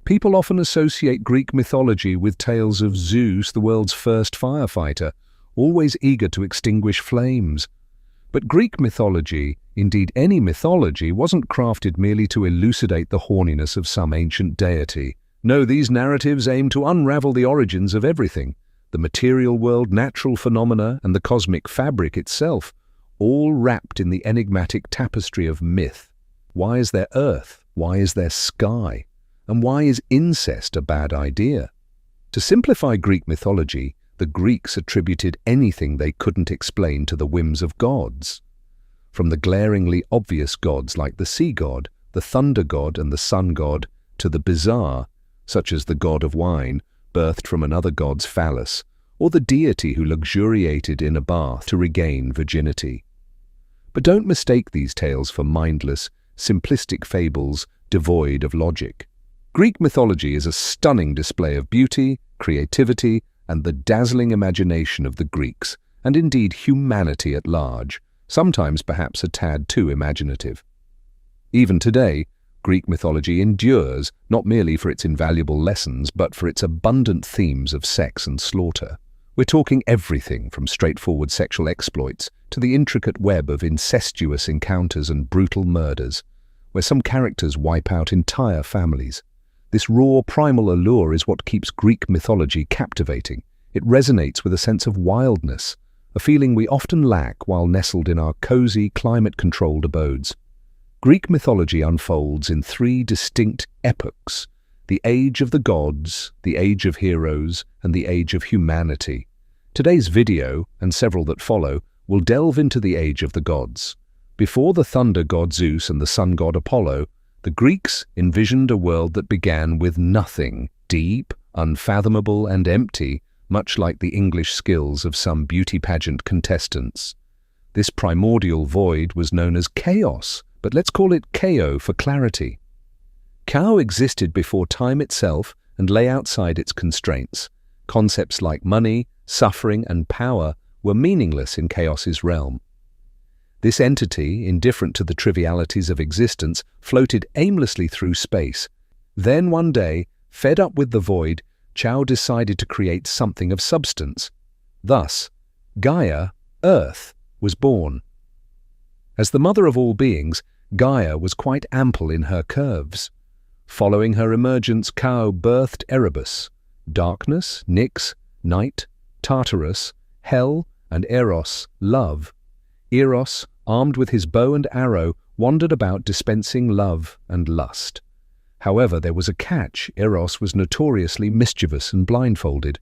People often associate Greek mythology with tales of Zeus, the world's first firefighter, always eager to extinguish flames. But Greek mythology, indeed any mythology, wasn't crafted merely to elucidate the horniness of some ancient deity. No, these narratives aim to unravel the origins of everything, the material world, natural phenomena, and the cosmic fabric itself, all wrapped in the enigmatic tapestry of myth. Why is there earth? Why is there sky? And why is incest a bad idea? To simplify Greek mythology, the Greeks attributed anything they couldn't explain to the whims of gods. From the glaringly obvious gods like the sea god, the thunder god, and the sun god, to the bizarre, such as the god of wine, birthed from another god's phallus, or the deity who luxuriated in a bath to regain virginity. But don't mistake these tales for mindless, simplistic fables devoid of logic. Greek mythology is a stunning display of beauty, creativity, and the dazzling imagination of the Greeks, and indeed humanity at large, sometimes perhaps a tad too imaginative. Even today, Greek mythology endures not merely for its invaluable lessons, but for its abundant themes of sex and slaughter. We're talking everything from straightforward sexual exploits to the intricate web of incestuous encounters and brutal murders, where some characters wipe out entire families. This raw, primal allure is what keeps Greek mythology captivating. It resonates with a sense of wildness, a feeling we often lack while nestled in our cozy, climate-controlled abodes. Greek mythology unfolds in three distinct epochs: the age of the gods, the age of heroes, and the age of humanity. Today's video, and several that follow, will delve into the age of the gods. Before the thunder god Zeus and the sun god Apollo, the Greeks envisioned a world that began with nothing, deep, unfathomable, and empty, much like the English skills of some beauty pageant contestants. This primordial void was known as chaos, but let's call it Chao for clarity. Chao existed before time itself and lay outside its constraints. Concepts like money, suffering, and power were meaningless in chaos's realm. This entity, indifferent to the trivialities of existence, floated aimlessly through space. Then one day, fed up with the void, Chao decided to create something of substance. Thus, Gaia, Earth, was born. As the mother of all beings, Gaia was quite ample in her curves. Following her emergence, Chao birthed Erebus, darkness, Nyx, night, Tartarus, hell, and Eros, love. Eros, armed with his bow and arrow, wandered about dispensing love and lust. However, there was a catch. Eros was notoriously mischievous and blindfolded,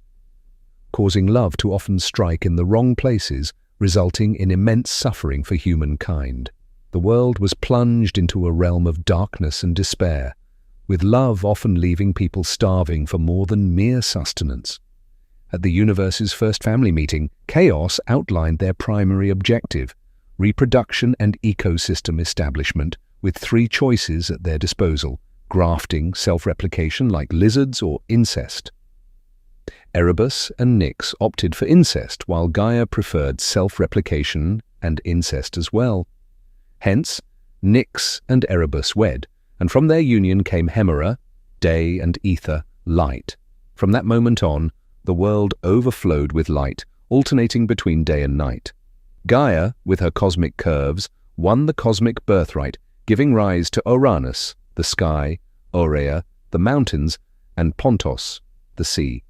causing love to often strike in the wrong places, resulting in immense suffering for humankind. The world was plunged into a realm of darkness and despair, with love often leaving people starving for more than mere sustenance. At the universe's first family meeting, Chaos outlined their primary objective: reproduction and ecosystem establishment, with three choices at their disposal: grafting, self-replication like lizards, or incest. Erebus and Nyx opted for incest, while Gaia preferred self-replication and incest as well. Hence, Nyx and Erebus wed, and from their union came Hemera, day, and Ether, light. From that moment on, the world overflowed with light, alternating between day and night. Gaia, with her cosmic curves, won the cosmic birthright, giving rise to Uranus, the sky, Aurea, the mountains, and Pontos, the sea.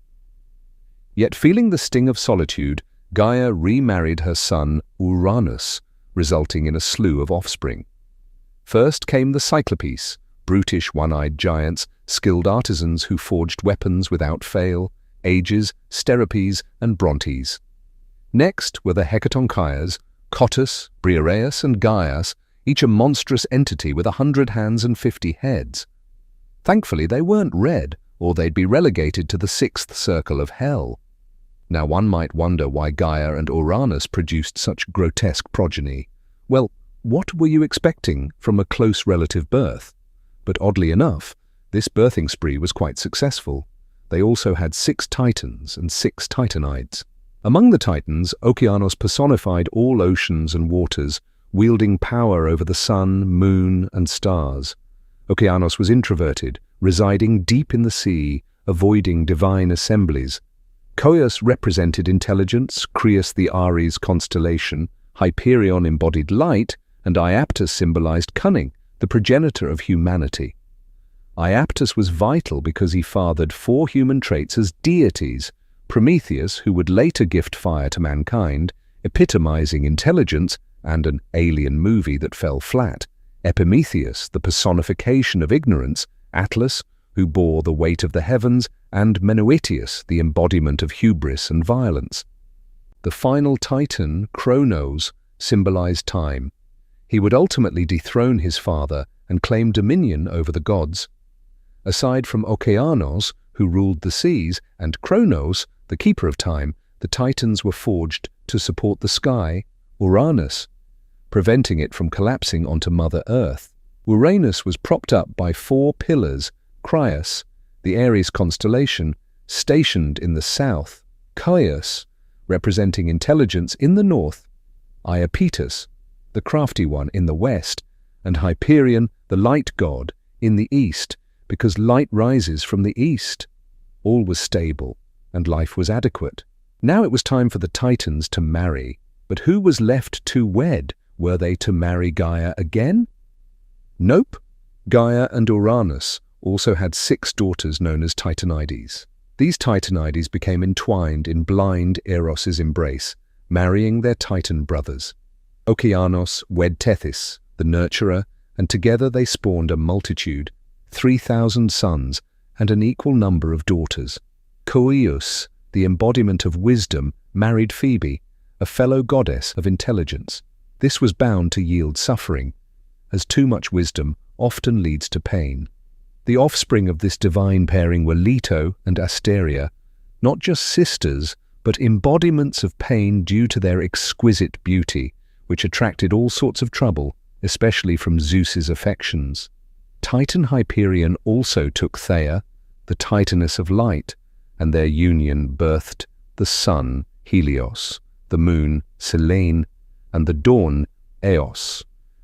Yet feeling the sting of solitude, Gaia remarried her son Uranus, resulting in a slew of offspring. First came the Cyclopes, brutish one-eyed giants, skilled artisans who forged weapons without fail, Ages, Steropes, and Brontes. Next were the Hecatonchires, Cottus, Briareus, and Gaius, each a monstrous entity with 100 hands and 50 heads. Thankfully, they weren't red, or they'd be relegated to the sixth circle of hell. Now one might wonder why Gaia and Uranus produced such grotesque progeny. Well, what were you expecting from a close relative birth? But oddly enough, this birthing spree was quite successful. They also had 6 Titans and 6 Titanides. Among the Titans, Okeanos personified all oceans and waters, wielding power over the sun, moon, and stars. Okeanos was introverted, residing deep in the sea, avoiding divine assemblies. Coeus represented intelligence, Crius the Aries constellation, Hyperion embodied light, and Iaptus symbolized cunning, the progenitor of humanity. Iaptus was vital because he fathered 4 human traits as deities: Prometheus, who would later gift fire to mankind, epitomizing intelligence, and an alien movie that fell flat; Epimetheus, the personification of ignorance; Atlas, who bore the weight of the heavens; and Menœtius, the embodiment of hubris and violence. The final titan, Kronos, symbolized time. He would ultimately dethrone his father and claim dominion over the gods. Aside from Okeanos, who ruled the seas, and Kronos, the keeper of time, the Titans were forged to support the sky, Uranus, preventing it from collapsing onto Mother Earth. Uranus was propped up by 4 pillars: Crius, the Aries constellation, stationed in the south; Coeus, representing intelligence, in the north; Iapetus, the crafty one, in the west; and Hyperion, the light god, in the east, because light rises from the east. All was stable, and life was adequate. Now it was time for the Titans to marry. But who was left to wed? Were they to marry Gaia again? Nope. Gaia and Uranus also had 6 daughters known as Titanides. These Titanides became entwined in blind Eros's embrace, marrying their Titan brothers. Okeanos wed Tethys, the nurturer, and together they spawned a multitude, 3,000 sons, and an equal number of daughters. Coeus, the embodiment of wisdom, married Phoebe, a fellow goddess of intelligence. This was bound to yield suffering, as too much wisdom often leads to pain. The offspring of this divine pairing were Leto and Asteria, not just sisters, but embodiments of pain due to their exquisite beauty, which attracted all sorts of trouble, especially from Zeus's affections. Titan Hyperion also took Theia, the Titaness of light, and their union birthed the sun, Helios, the moon, Selene, and the dawn, Eos.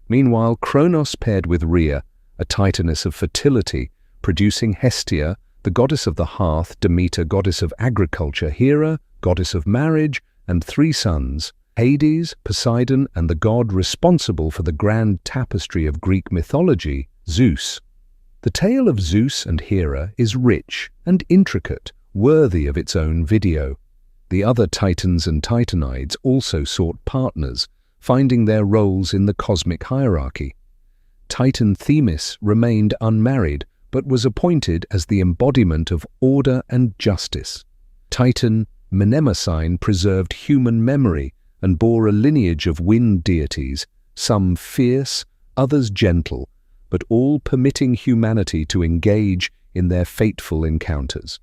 Meanwhile, Kronos paired with Rhea, a Titaness of fertility, producing Hestia, the goddess of the hearth; Demeter, goddess of agriculture; Hera, goddess of marriage, and 3 sons: Hades, Poseidon, and the god responsible for the grand tapestry of Greek mythology, Zeus. The tale of Zeus and Hera is rich and intricate, worthy of its own video. The other Titans and Titanides also sought partners, finding their roles in the cosmic hierarchy. Titan Themis remained unmarried, but was appointed as the embodiment of order and justice. Titan Mnemosyne preserved human memory and bore a lineage of wind deities, some fierce, others gentle, but all permitting humanity to engage in their fateful encounters.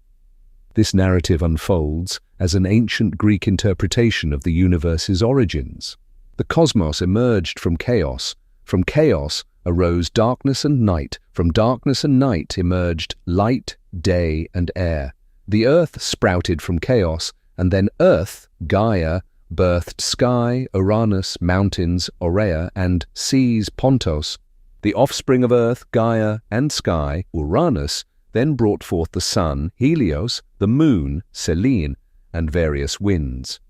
This narrative unfolds as an ancient Greek interpretation of the universe's origins. The cosmos emerged from chaos. From chaos arose darkness and night. From darkness and night emerged light, day, and air. The earth sprouted from chaos, and then Earth, Gaia, birthed sky, Uranus, mountains, Aurea, and seas, Pontos. The offspring of Earth, Gaia, and sky, Uranus, then brought forth the sun, Helios, the moon, Selene, and various winds.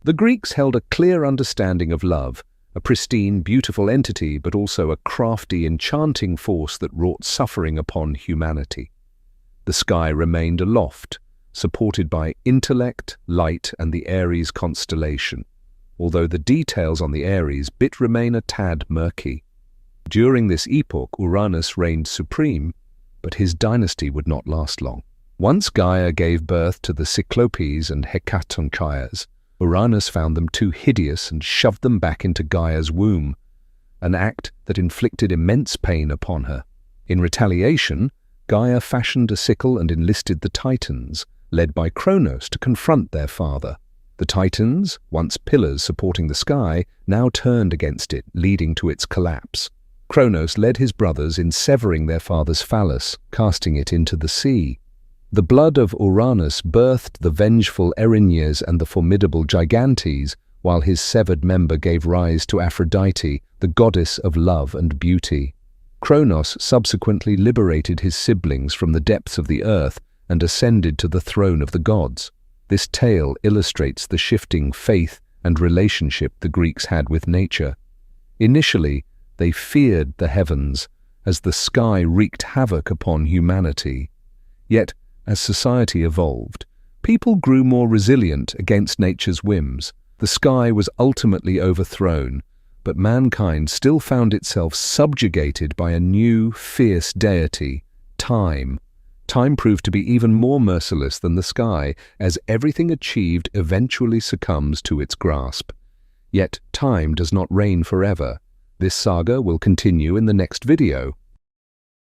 The Greeks held a clear understanding of love, a pristine, beautiful entity, but also a crafty, enchanting force that wrought suffering upon humanity. The sky remained aloft, supported by intellect, light, and the Aries constellation, although the details on the Aries bit remain a tad murky. During this epoch, Uranus reigned supreme, but his dynasty would not last long. Once Gaia gave birth to the Cyclopes and Hecatonchires, Uranus found them too hideous and shoved them back into Gaia's womb, an act that inflicted immense pain upon her. In retaliation, Gaia fashioned a sickle and enlisted the Titans, led by Kronos, to confront their father. The Titans, once pillars supporting the sky, now turned against it, leading to its collapse. Kronos led his brothers in severing their father's phallus, casting it into the sea. The blood of Uranus birthed the vengeful Erinyes and the formidable Gigantes, while his severed member gave rise to Aphrodite, the goddess of love and beauty. Kronos subsequently liberated his siblings from the depths of the earth and ascended to the throne of the gods. This tale illustrates the shifting faith and relationship the Greeks had with nature. Initially, they feared the heavens, as the sky wreaked havoc upon humanity. Yet, as society evolved, people grew more resilient against nature's whims. The sky was ultimately overthrown, but mankind still found itself subjugated by a new, fierce deity, time. Time proved to be even more merciless than the sky, as everything achieved eventually succumbs to its grasp. Yet time does not reign forever. This saga will continue in the next video.